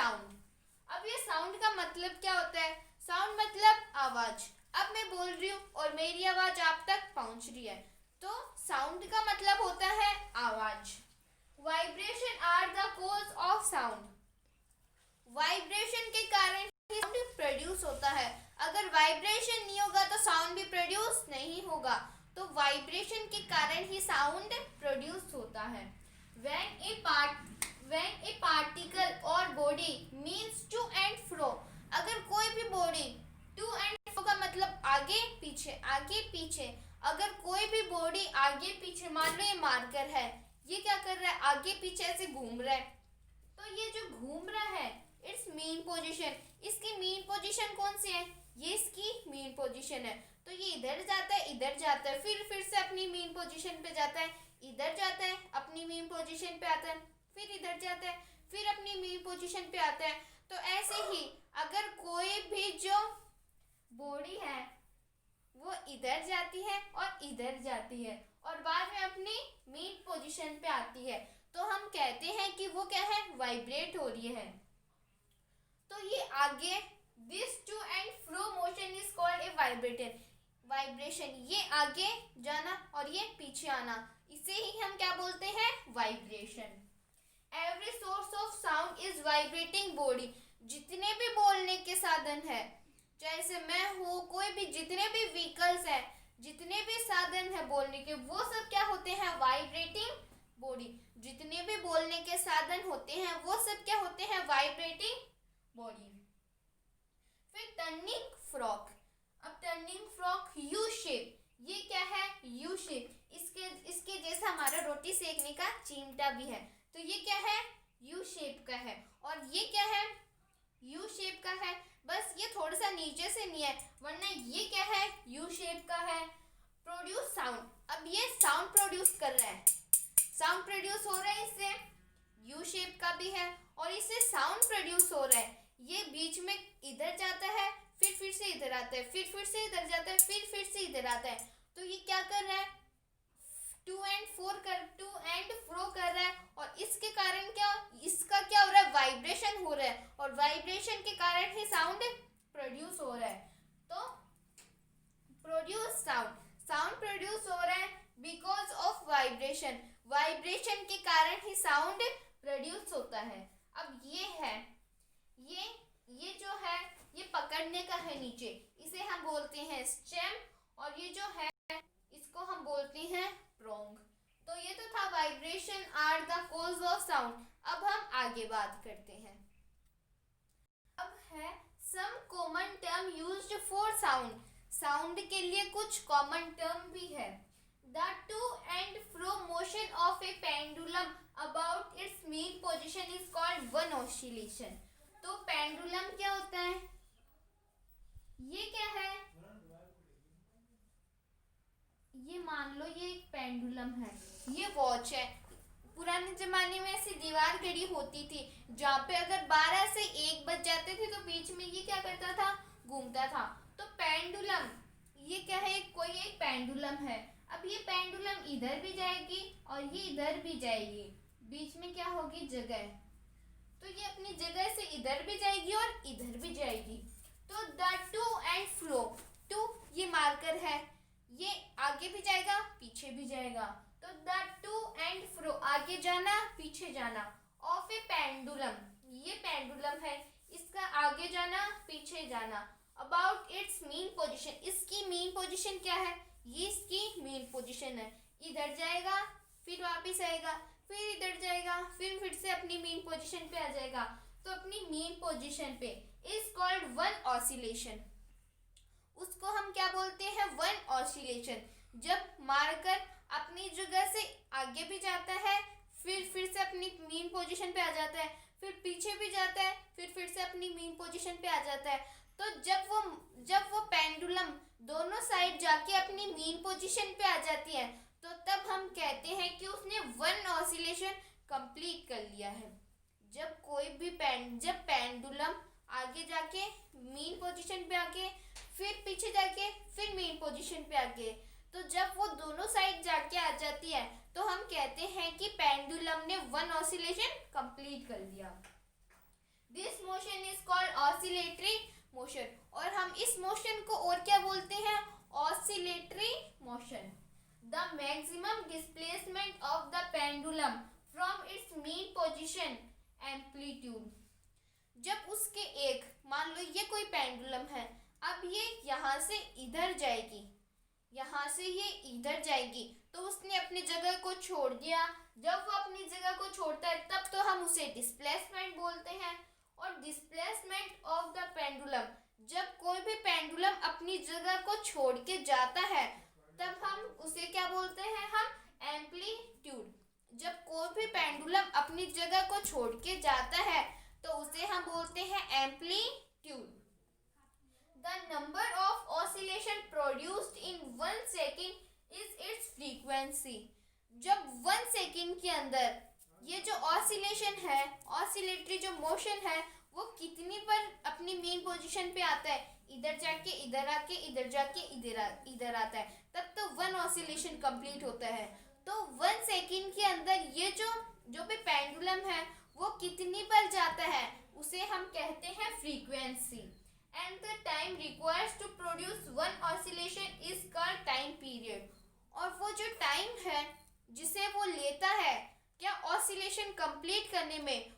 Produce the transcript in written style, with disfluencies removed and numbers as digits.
Sound. अब ये sound का मतलब क्या होता है? साउंड मतलब आवाज। अब मैं बोल रही हूँ और मेरी आवाज आप तक पहुंच रही है, तो साउंड का मतलब होता है आवाज। Vibration are the cause of sound. Vibration के कारण ही साउंड प्रोड्यूस होता है। अगर वाइब्रेशन नहीं होगा तो साउंड भी प्रोड्यूस नहीं होगा। तो वाइब्रेशन के कारण ही साउंड प्रोड्यूस होता है। when a particle or body moves to and fro, अगर कोई भी बॉडी टू एंड फ्रो का मतलब आगे पीछे, अगर कोई भी बॉडी आगे पीछे, मान लो ये मार्कर है, ये क्या कर रहा है? आगे पीछे ऐसे घूम रहा है। तो ये जो घूम रहा है, इट्स मेन पोजीशन, इसकी मेन पोजीशन कौन सी है? ये इसकी मेन पोजीशन है। तो ये इधर जाता है, फिर से अपनी मेन पोजीशन पे जाता है, इधर जाता है, अपनी मेन पोजीशन पे आता है, फिर इधर जाता है, फिर अपनी मेन पोजीशन पे आता है। तो ऐसे ही अगर कोई भी जो बॉडी है वो इधर जाती है और इधर जाती है और बाद में अपनी मेन पोजीशन पे आती है, तो हम कहते हैं कि वो क्या है? वाइब्रेट हो रही है। तो ये आगे this to and fro motion is called a vibration. ये आगे जाना और ये पीछे आना, इसे ही हम क्या बोलते हैं? Vibration. Every source of sound is vibrating body. जितने भी बोलने के साधन है, चाहे से मैं हूँ, कोई भी, जितने भी व्हीकल्स है, जितने भी साधन है बोलने के, वो सब क्या होते हैं? Vibrating body. जितने भी बोलने के साधन होते हैं वो सब क्या होते हैं? Vibrating body. फिर टर्निंग फ्रॉक। अब टर्निंग फ्रॉक यू शेप, ये क्या है? U shape. इसके जैसा हमारा रोटी सेकने का चिमटा भी है, तो ये क्या है? यू शेप का है। और ये क्या है? यू शेप का है, बस ये थोड़ा सा नीचे से नहीं है, वरना ये क्या है? यू शेप का है। Produce sound. अब ये साउंड प्रोड्यूस कर रहा है, साउंड प्रोड्यूस हो रहा है, इससे यू शेप का भी है और इससे साउंड प्रोड्यूस हो रहा है। ये बीच में इधर जाता है, फिर से इधर आता है, फिर से इधर जाता है, फिर से इधर आता है। तो ये क्या कर रहा है? टू एंड फ्रो कर रहा है और इसके कारण इसका क्या हो रहा है? वाइब्रेशन हो रहा है और वाइब्रेशन के कारण ही साउंड प्रोड्यूस हो रहा है। तो प्रोड्यूस साउंड प्रोड्यूस हो रहा है बिकॉज ऑफ वाइब्रेशन। वाइब्रेशन के कारण ही साउंड प्रोड्यूस होता है। अब ये है, ये जो है ये पकड़ने का है नीचे, इसे हम बोलते हैं स्टेम, और ये जो है इसको हम बोलते हैं प्रोंग। तो ये तो था vibration are the cause of sound. अब हम आगे बात करते हैं। अब है some common term used for sound. Sound के लिए कुछ कॉमन टर्म भी है। The to and fro motion of a pendulum about its mean position is called one oscillation. तो पेंडुलम क्या होता है? ये क्या है? ये मान लो ये एक पेंडुलम है, ये वॉच है। पुराने जमाने में ऐसी दीवार घड़ी होती थी जहाँ पे अगर 12 से 1 बज जाते थे तो बीच में ये क्या करता था? घूमता था। तो पेंडुलम ये क्या है? कोई एक पेंडुलम है। अब ये पेंडुलम इधर भी जाएगी और ये इधर भी जाएगी, बीच में क्या होगी? जगह। तो ये अपनी जगह से इधर भी जाएगी और इधर भी जाएगी। तो the to and fro, to ये मार्कर है, ये आगे भी जाएगा पीछे भी जाएगा। तो द टू एंड फ्रो, आगे जाना पीछे जाना, ऑफ ए पेंडुलम, ये पेंडुलम है, इसका आगे जाना पीछे जाना, अबाउट इट्स मेन पोजीशन, इसकी मेन पोजीशन क्या है? ये इसकी मेन पोजीशन है। इधर जाएगा फिर वापस आएगा, फिर इधर जाएगा, फिर से अपनी मेन पोजीशन पे आ जाएगा। तो अपनी मेन पोजीशन पे इज कॉल्ड वन ऑसिलेशन। उसको हम क्या बोलते हैं? One oscillation. जब मार्कर अपनी जगह से आगे भी जाता है, फिर से अपनी मेन पोजीशन पे आ जाता है, फिर पीछे भी जाता है, फिर से अपनी मेन पोजीशन पे आ जाता है। तो जब वो पेंडुलम दोनों साइड जाके अपनी मेन पोजीशन पे आ जाती है, तो तब हम कहते हैं कि उसने वन ऑसिलेशन कंप्लीट कर लिया है। जब पेंडुलम आगे जाके मेन पोजीशन पे आके, फिर पीछे जाके, फिर मेन पोजीशन पे आके, तो जब वो दोनों साइड जाके आ जाती है तो हम कहते हैं कि पेंडुलम ने वन ऑसिलेशन कंप्लीट कर लिया। This motion is called oscillatory motion. और हम इस मोशन को और क्या बोलते हैं? Oscillatory motion. The maximum displacement of the pendulum from its mean position amplitude. जब उसके एक, मान लो ये कोई पेंडुलम है, अब ये यहाँ से इधर जाएगी, यहाँ से ये इधर जाएगी, तो उसने अपनी जगह को छोड़ दिया। जब वो अपनी जगह को छोड़ता है तब तो हम उसे डिस्प्लेसमेंट बोलते हैं। और डिस्प्लेसमेंट ऑफ द पेंडुलम, जब कोई भी पेंडुलम अपनी जगह को छोड़ के जाता है तब हम उसे क्या बोलते हैं? हम एम्पलीट्यूड। जब कोई भी पेंडुलम अपनी जगह को छोड़ के जाता है तो उसे हम बोलते हैं amplitude. The number of oscillation produced in 1 second is it's frequency. जब 1 सेकेंड के अंदर ये जो ऑसिलेशन है, ऑसिलेटरी जो मोशन है, वो कितनी बार अपनी मेन पोजीशन पे आता है? इधर जाके इधर आके, इधर जाके इधर आता है, तब तो 1 ऑसिलेशन कंप्लीट होता है। तो 1 सेकेंड के अंदर ये जो भी पेंडुलम है वो कितनी बार जाता है, उसे हम कहते हैं frequency. And the time requires to produce 1 oscillation is called time period. और वो जो टाइम है जिसे वो लेता है क्या ऑसिलेशन कंप्लीट करने में,